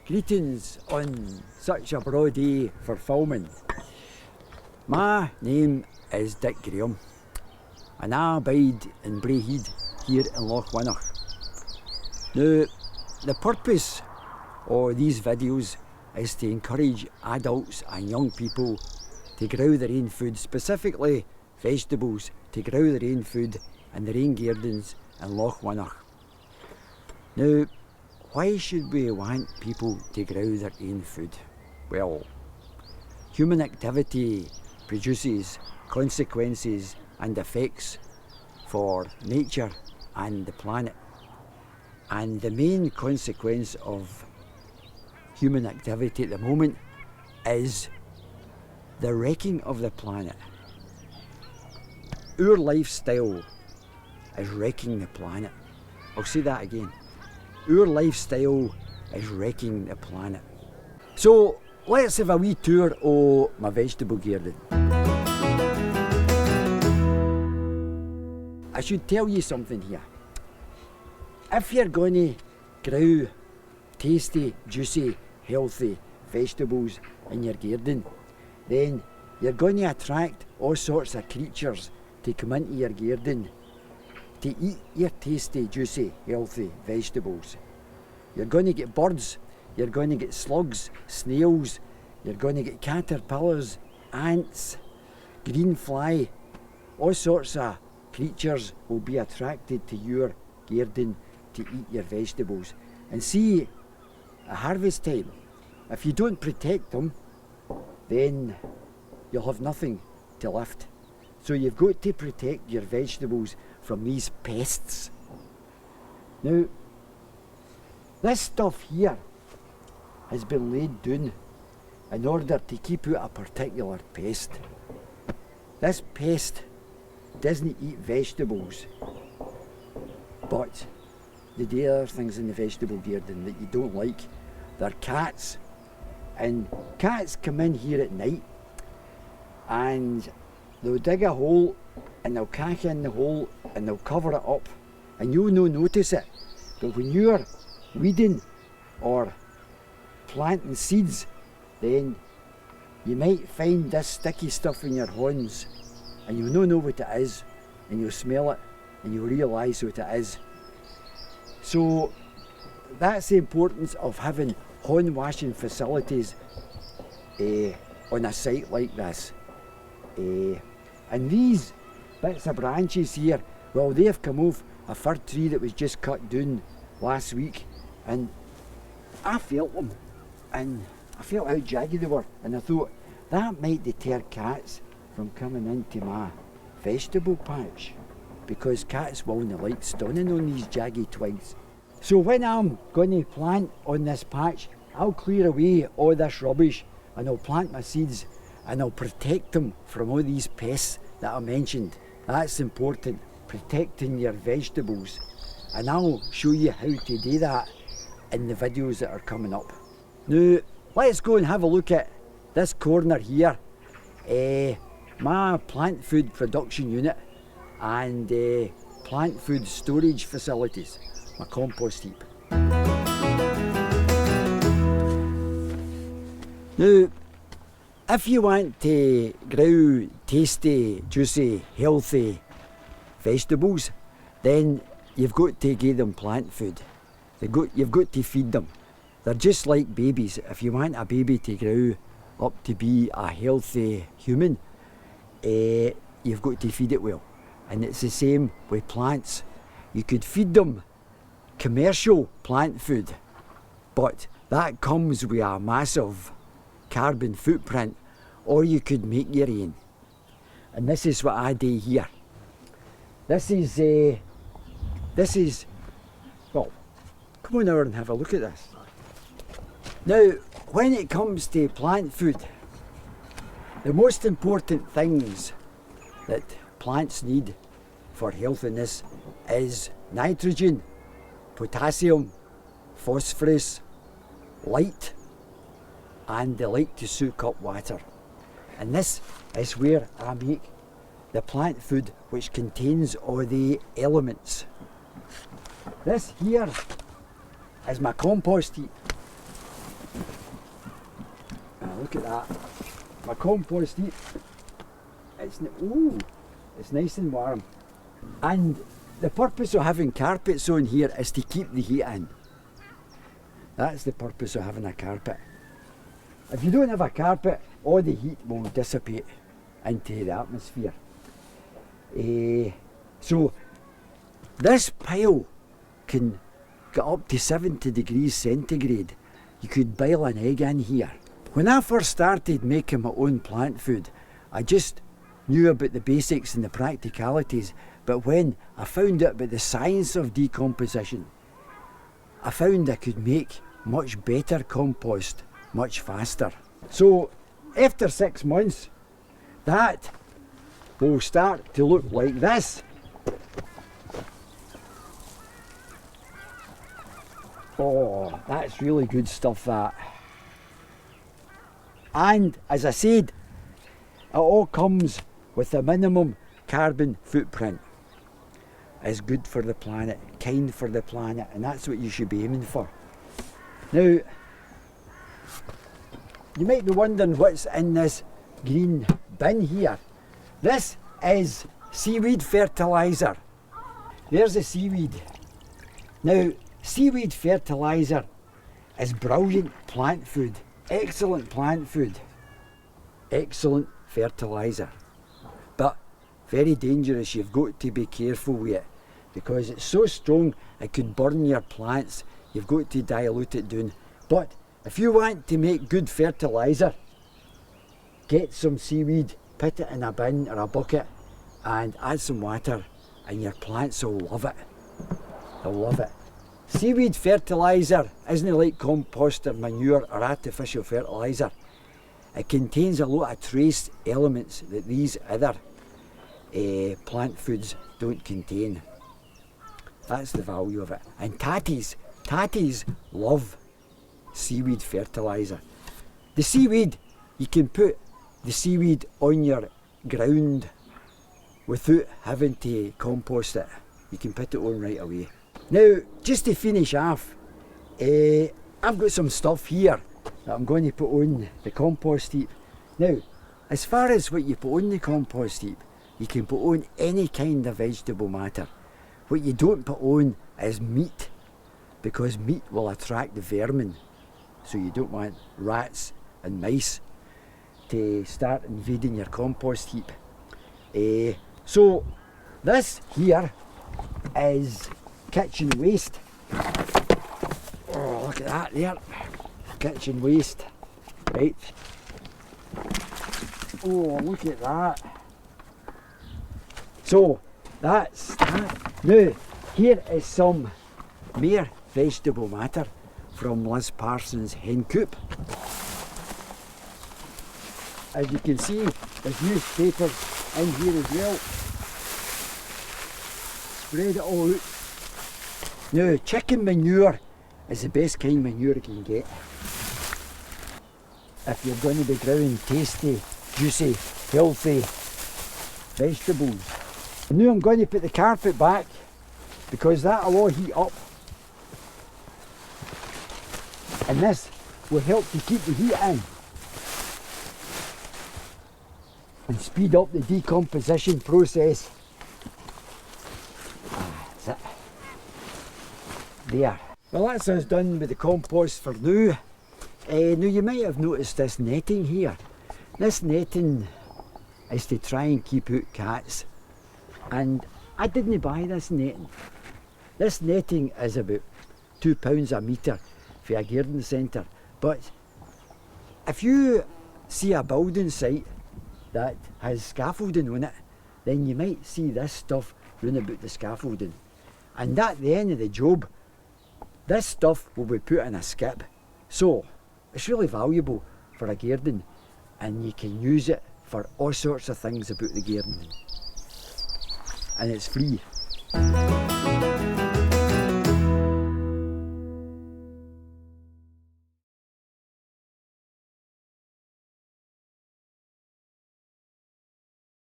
Greetings on such a broad day for filming. My name is Dick Graham and I abide in Braehead here in Lochwinnoch. Now, the purpose of these videos is to encourage adults and young people to grow their own food, specifically vegetables, to grow their own food in their own gardens in Lochwinnoch. Now, why should we want people to grow their own food? Well, human activity produces consequences and effects for nature and the planet. And the main consequence of human activity at the moment is the wrecking of the planet. Our lifestyle is wrecking the planet. I'll say that again. Our lifestyle is wrecking the planet. So let's have a wee tour of my vegetable garden. I should tell you something here. If you're going to grow tasty, juicy, healthy vegetables in your garden, then you're going to attract all sorts of creatures to come into your garden to eat your tasty, juicy, healthy vegetables. You're going to get birds, you're going to get slugs, snails, you're going to get caterpillars, ants, green fly, all sorts of creatures will be attracted to your garden to eat your vegetables. And see, at harvest time, if you don't protect them, then you'll have nothing to lift. So you've got to protect your vegetables from these pests. Now, this stuff here has been laid down in order to keep out a particular pest. This pest doesn't eat vegetables, but they do other things in the vegetable garden that you don't like. They're cats, and cats come in here at night and they'll dig a hole and they'll cack in the hole and they'll cover it up and you'll no notice it. But when you're weeding or planting seeds, then you might find this sticky stuff in your hands and you'll not know what it is, and you'll smell it and you'll realise what it is. So that's the importance of having hand washing facilities on a site like this. And these bits of branches here, well, they've come off a fir tree that was just cut down last week, and I felt them and I felt how jagged they were, and I thought that might deter cats from coming into my vegetable patch, because cats will not like standing on these jagged twigs. So when I'm going to plant on this patch, I'll clear away all this rubbish and I'll plant my seeds and I'll protect them from all these pests that I mentioned. That's important, protecting your vegetables. And I'll show you how to do that in the videos that are coming up. Now, let's go and have a look at this corner here. My plant food production unit and plant food storage facilities, my compost heap. Now, if you want to grow tasty, juicy, healthy vegetables, then you've got to give them plant food. You've got to feed them. They're just like babies. If you want a baby to grow up to be a healthy human, you've got to feed it well. And it's the same with plants. You could feed them commercial plant food, but that comes with a massive carbon footprint, or you could make your own. And this is what I do here. This is, well, come on over and have a look at this. Now, when it comes to plant food, the most important things that plants need for healthiness is nitrogen, potassium, phosphorus, light, and they like to soak up water. And this is where I make the plant food which contains all the elements. This here is my compost heap. look at that. My compost heap. It's nice and warm. And the purpose of having carpets on here is to keep the heat in. That's the purpose of having a carpet. If you don't have a carpet, all the heat will dissipate into the atmosphere. So this pile can get up to 70 degrees centigrade. You could boil an egg in here. When I first started making my own plant food, I just knew about the basics and the practicalities, but when I found out about the science of decomposition, I found I could make much better compost much faster. So after 6 months, that will start to look like this. Oh, that's really good stuff, that. And as I said, it all comes with a minimum carbon footprint. It's good for the planet, kind for the planet, and that's what you should be aiming for. Now, you might be wondering what's in this green bin here. This is seaweed fertiliser. There's the seaweed. Now, seaweed fertiliser is brilliant plant food, excellent plant food, excellent fertiliser, but very dangerous. You've got to be careful with it because it's so strong it could burn your plants. You've got to dilute it down. But if you want to make good fertiliser, get some seaweed, put it in a bin or a bucket and add some water and your plants will love it. They'll love it. Seaweed fertiliser isn't like compost or manure or artificial fertiliser. It contains a lot of trace elements that these other plant foods don't contain. That's the value of it. And tatties love seaweed fertiliser. The seaweed, you can put the seaweed on your ground without having to compost it. You can put it on right away. Now, just to finish off, I've got some stuff here that I'm going to put on the compost heap. Now, as far as what you put on the compost heap, you can put on any kind of vegetable matter. What you don't put on is meat, because meat will attract the vermin. So you don't want rats and mice to start invading your compost heap. So this here is kitchen waste. Oh, look at that there. Kitchen waste. Right. Oh, look at that. So that's that. Now, here is some more vegetable matter from Liz Parsons' hen coop. As you can see, there's newspapers in here as well. Spread it all out. Now, chicken manure is the best kind of manure you can get if you're going to be growing tasty, juicy, healthy vegetables. Now I'm going to put the carpet back because that'll all heat up, and this will help to keep the heat in and speed up the decomposition process. That's it. There. Well, that's us done with the compost for now. Now you might have noticed this netting here. This netting is to try and keep out cats, and I didn't buy this netting. This netting is about £2 a metre for a garden centre, but if you see a building site that has scaffolding on it, then you might see this stuff round about the scaffolding, and at the end of the job this stuff will be put in a skip. So it's really valuable for a garden, and you can use it for all sorts of things about the garden, and it's free.